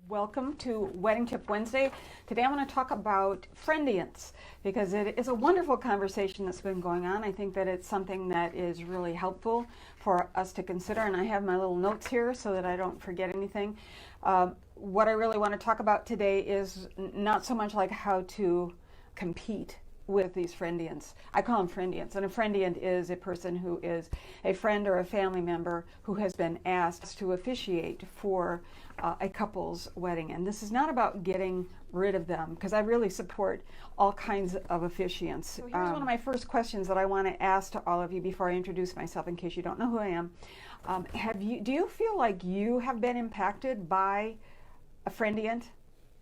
Welcome to Wedding Tip Wednesday. Today I want to talk about Friendiants because it is a wonderful conversation that's been going on. I think that it's something that is really helpful for us to consider, and I have my little notes here so that I don't forget anything. What I really want to talk about today is not so much like how to compete with these Friendiants. I call them Friendiants, and a Friendiant is a person who is a friend or a family member who has been asked to officiate for a couple's wedding. And this is not about getting rid of them, because I really support all kinds of officiants. So here's one of my first questions that I want to ask to all of you before I introduce myself, in case you don't know who I am. Do you feel like you have been impacted by a Friendiant?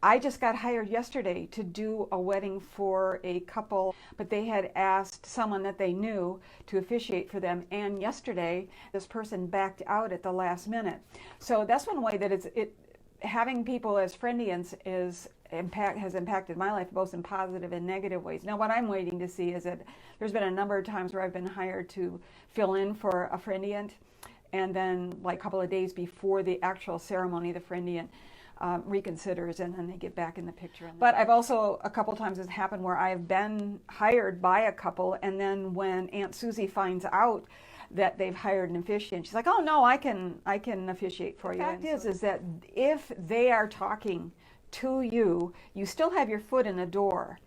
I just got hired yesterday to do a wedding for a couple, but they had asked someone that they knew to officiate for them, and yesterday this person backed out at the last minute. So that's one way that having people as Friendiants has impacted my life, both in positive and negative ways. Now what I'm waiting to see is that there's been a number of times where I've been hired to fill in for a Friendiant, and then like a couple of days before the actual ceremony, the Friendiant reconsiders, and then they get back in the picture. But I've also, a couple times it's happened where I've been hired by a couple, and then when Aunt Susie finds out that they've hired an officiant, she's like, oh no, I can officiate for you. The fact is that if they are talking to you, you still have your foot in the door.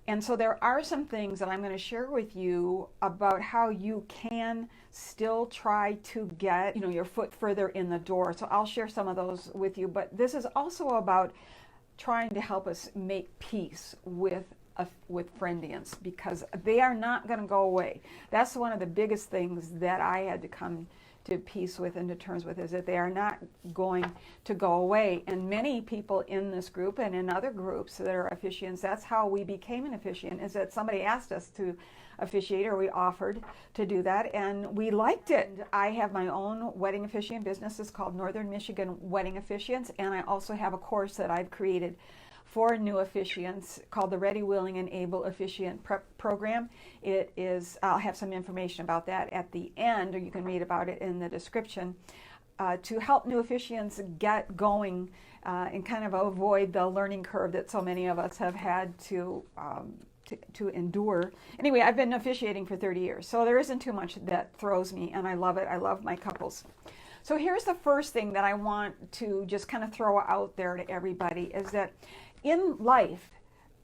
And so there are some things that I'm going to share with you about how you can still try to get, your foot further in the door. So I'll share some of those with you, but this is also about trying to help us make peace with Friendiants, because they are not going to go away. That's one of the biggest things that I had to come to peace with and to terms with, is that they are not going to go away. And many people in this group and in other groups that are officiants, that's how we became an officiant, is that somebody asked us to officiate, or we offered to do that, and we liked it. I have my own wedding officiant business. It's called Northern Michigan Wedding Officiants, and I also have a course that I've created for new officiants called the Ready, Willing, and Able Officiant Prep Program. It is, I'll have some information about that at the end, or you can read about it in the description, to help new officiants get going and kind of avoid the learning curve that so many of us have had to endure. Anyway, I've been officiating for 30 years, so there isn't too much that throws me, and I love it. I love my couples. So here's the first thing that I want to just kind of throw out there to everybody, is that in life,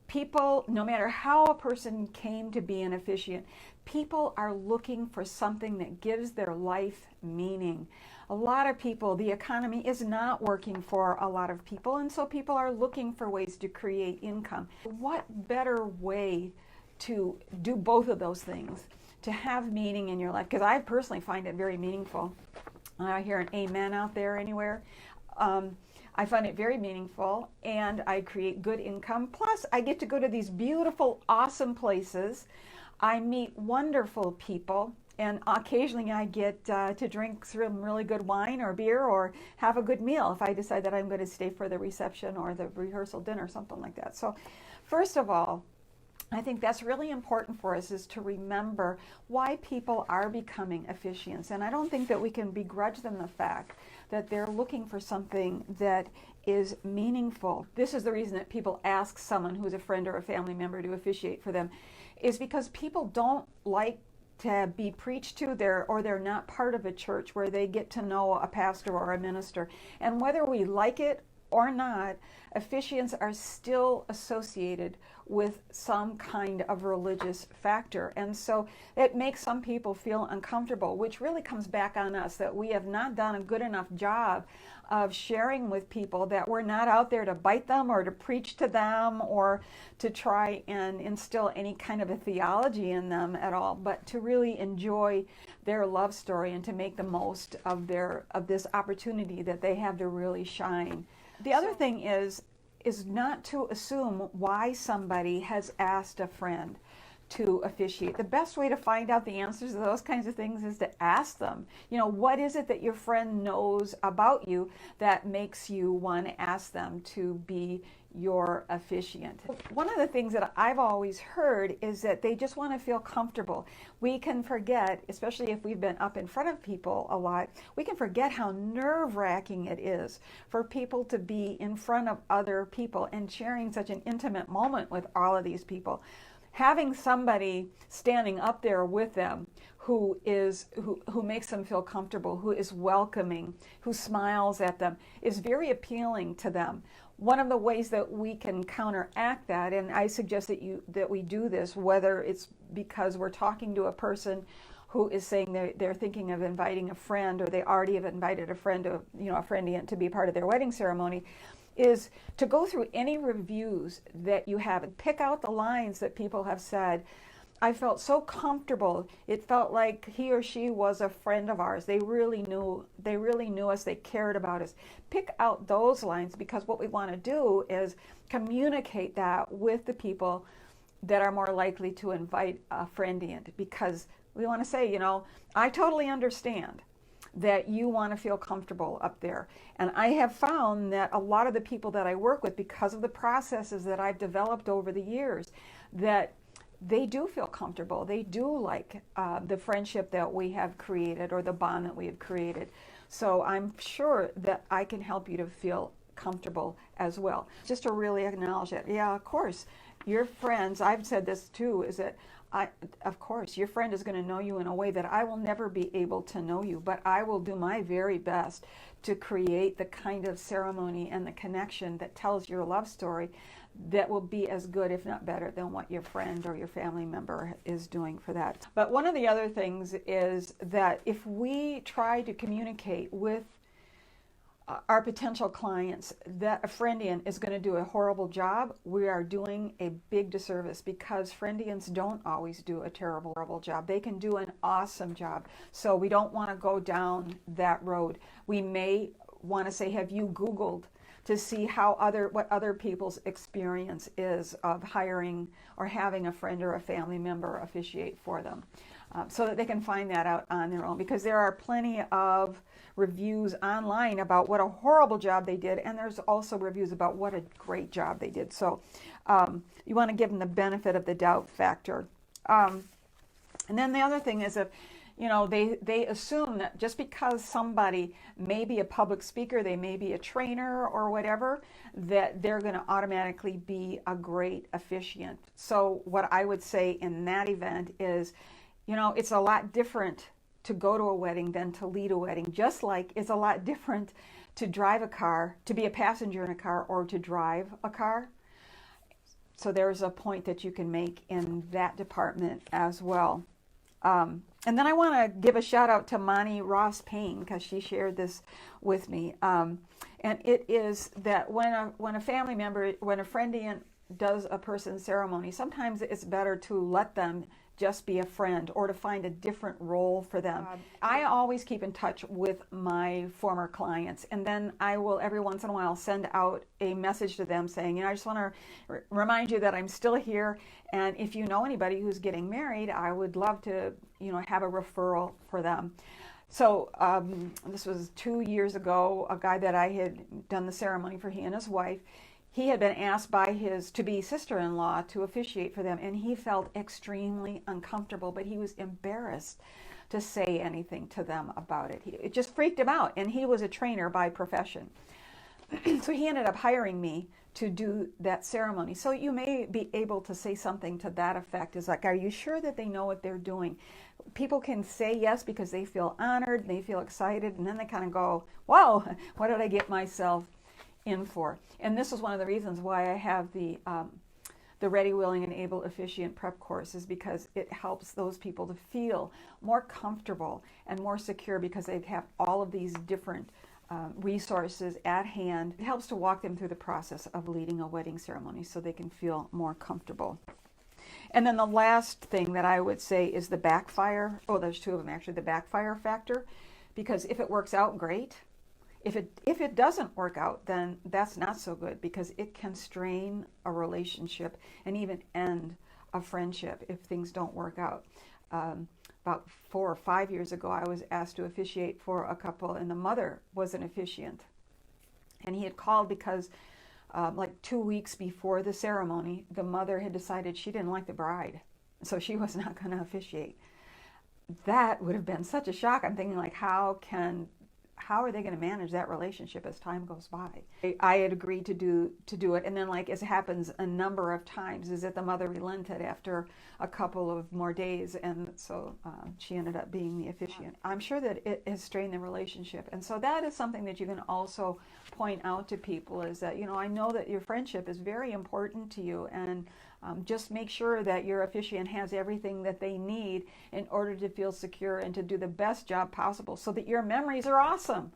people, no matter how a person came to be an officiant, people are looking for something that gives their life meaning. A lot of people, the economy is not working for a lot of people, and so people are looking for ways to create income. What better way to do both of those things, to have meaning in your life? Because I personally find it very meaningful. I hear an amen out there anywhere. I find it very meaningful, and I create good income. Plus, I get to go to these beautiful, awesome places. I meet wonderful people, and occasionally I get to drink some really good wine or beer, or have a good meal if I decide that I'm going to stay for the reception or the rehearsal dinner, something like that. So first of all, I think that's really important for us, is to remember why people are becoming officiants. And I don't think that we can begrudge them the fact that they're looking for something that is meaningful. This is the reason that people ask someone who's a friend or a family member to officiate for them, is because people don't like to be preached to, or they're not part of a church where they get to know a pastor or a minister. And whether we like it or not, officiants are still associated with some kind of religious factor. And so it makes some people feel uncomfortable, which really comes back on us, that we have not done a good enough job of sharing with people that we're not out there to bite them or to preach to them or to try and instill any kind of a theology in them at all, but to really enjoy their love story and to make the most of this opportunity that they have to really shine. The other thing is not to assume why somebody has asked a friend to officiate. The best way to find out the answers to those kinds of things is to ask them. You know, what is it that your friend knows about you that makes you want to ask them to be your officiant? One of the things that I've always heard is that they just want to feel comfortable. We can forget, especially if we've been up in front of people a lot, we can forget how nerve-wracking it is for people to be in front of other people and sharing such an intimate moment with all of these people. Having somebody standing up there with them who makes them feel comfortable, who is welcoming, who smiles at them, is very appealing to them. One of the ways that we can counteract that, and I suggest that we do this, whether it's because we're talking to a person who is saying they're thinking of inviting a friend, or they already have invited a friend, a friendiant, to be part of their wedding ceremony, is to go through any reviews that you have and pick out the lines that people have said. I felt so comfortable. It felt like he or she was a friend of ours. They really knew us. They cared about us. Pick out those lines, because what we want to do is communicate that with the people that are more likely to invite a friendiant, because we want to say, you know, I totally understand that you want to feel comfortable up there. And I have found that a lot of the people that I work with, because of the processes that I've developed over the years, that they do feel comfortable. They do like the friendship that we have created, or the bond that we have created. So I'm sure that I can help you to feel comfortable as well. Just to really acknowledge it. Yeah, of course, your friends, I've said this too, is that of course, your friend is going to know you in a way that I will never be able to know you, but I will do my very best to create the kind of ceremony and the connection that tells your love story that will be as good, if not better, than what your friend or your family member is doing for that. But one of the other things is that if we try to communicate with our potential clients that a friendiant is going to do a horrible job, we are doing a big disservice, because friendiants don't always do a horrible job. They can do an awesome job. So we don't want to go down that road. We may want to say, have you Googled to see what other people's experience is of hiring or having a friend or a family member officiate for them, so that they can find that out on their own, because there are plenty of reviews online about what a horrible job they did, and there's also reviews about what a great job they did. So you want to give them the benefit of the doubt factor. And then the other thing is, if they assume that just because somebody may be a public speaker, they may be a trainer or whatever, that they're going to automatically be a great officiant. So what I would say in that event is, it's a lot different to go to a wedding than to lead a wedding, just like it's a lot different to drive a car, to be a passenger in a car, or to drive a car. So there's a point that you can make in that department as well. And then I want to give a shout out to Monty Ross Payne, because she shared this with me. And it is that when a family member, when a friendiant does a person's ceremony, sometimes it's better to let them just be a friend, or to find a different role for them. I always keep in touch with my former clients, and then I will every once in a while send out a message to them saying, I just want to remind you that I'm still here, and if you know anybody who's getting married, I would love to have a referral for them. So this was 2 years ago, a guy that I had done the ceremony for, he and his wife, he had been asked by his to-be sister-in-law to officiate for them, and he felt extremely uncomfortable, but he was embarrassed to say anything to them about it. It just freaked him out, and he was a trainer by profession. So he ended up hiring me to do that ceremony. So you may be able to say something to that effect. Is like, are you sure that they know what they're doing? People can say yes because they feel honored, they feel excited, and then they kind of go, whoa, what did I get myself in for? And this is one of the reasons why I have the Ready, Willing, and Able Officiant Prep course, is because it helps those people to feel more comfortable and more secure, because they have all of these different resources at hand. It helps to walk them through the process of leading a wedding ceremony so they can feel more comfortable. And then the last thing that I would say is the backfire. Oh, there's two of them actually. The backfire factor, because if it works out, great. If it doesn't work out, then that's not so good, because it can strain a relationship and even end a friendship if things don't work out. About 4 or 5 years ago, I was asked to officiate for a couple, and the mother was an officiant. And he had called because like 2 weeks before the ceremony, the mother had decided she didn't like the bride, so she was not going to officiate. That would have been such a shock. I'm thinking, like, how are they going to manage that relationship as time goes by? I had agreed to do it, and then, like, as it happens a number of times, is that the mother relented after a couple of more days, and so she ended up being the officiant. I'm sure that it has strained the relationship, and so that is something that you can also point out to people, is that, you know, I know that your friendship is very important to you, and just make sure that your officiant has everything that they need in order to feel secure and to do the best job possible, so that your memories are awesome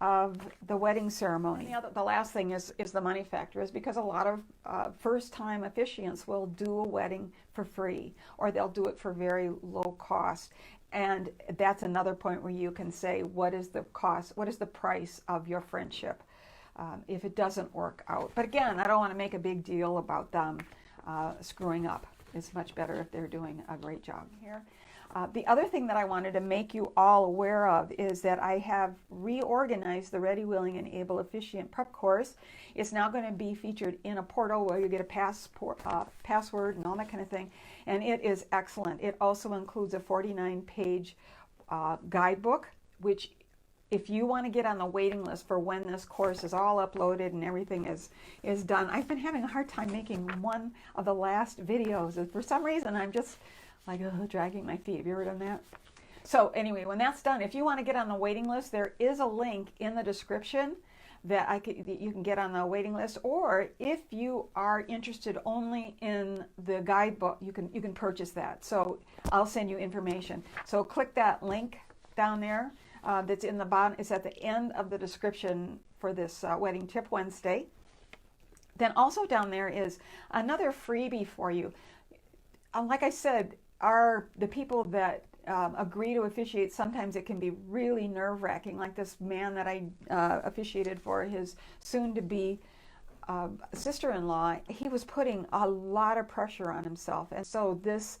of the wedding ceremony. The last thing is the money factor, is because a lot of first-time officiants will do a wedding for free, or they'll do it for very low cost. And that's another point where you can say, what is the cost, what is the price of your friendship if it doesn't work out. But again, I don't want to make a big deal about them screwing up. It's much better if they're doing a great job here. The other thing that I wanted to make you all aware of is that I have reorganized the Ready, Willing, and Able Officiant Prep course. It's now going to be featured in a portal where you get a password and all that kind of thing, and it is excellent. It also includes a 49-page guidebook, which, if you want to get on the waiting list for when this course is all uploaded and everything is done. I've been having a hard time making one of the last videos. For some reason, I'm just like dragging my feet. Have you ever done that? So anyway, when that's done, if you want to get on the waiting list, there is a link in the description that you can get on the waiting list. Or if you are interested only in the guidebook, you can purchase that. So I'll send you information. So click that link down there. That's in the bottom. It's at the end of the description for this Wedding Tip Wednesday. Then also down there is another freebie for you. Like I said, the people that agree to officiate, sometimes it can be really nerve-wracking. Like this man that I officiated for, his soon-to-be sister-in-law, he was putting a lot of pressure on himself. And so this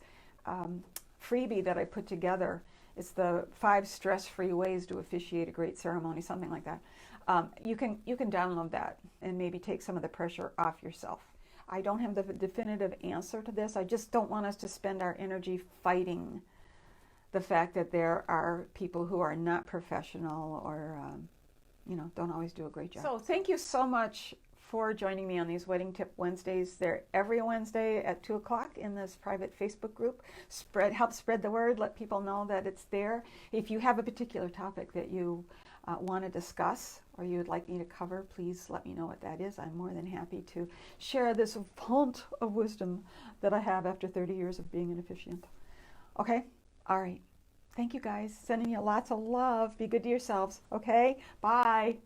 freebie that I put together, it's the 5 stress-free ways to officiate a great ceremony, something like that. You can download that and maybe take some of the pressure off yourself. I don't have the definitive answer to this. I just don't want us to spend our energy fighting the fact that there are people who are not professional or don't always do a great job. So thank you so much for joining me on these Wedding Tip Wednesdays. They're every Wednesday at 2 o'clock in this private Facebook group. Help spread the word. Let people know that it's there. If you have a particular topic that you want to discuss or you would like me to cover, please let me know what that is. I'm more than happy to share this font of wisdom that I have after 30 years of being an officiant. Okay? All right. Thank you, guys. Sending you lots of love. Be good to yourselves. Okay? Bye.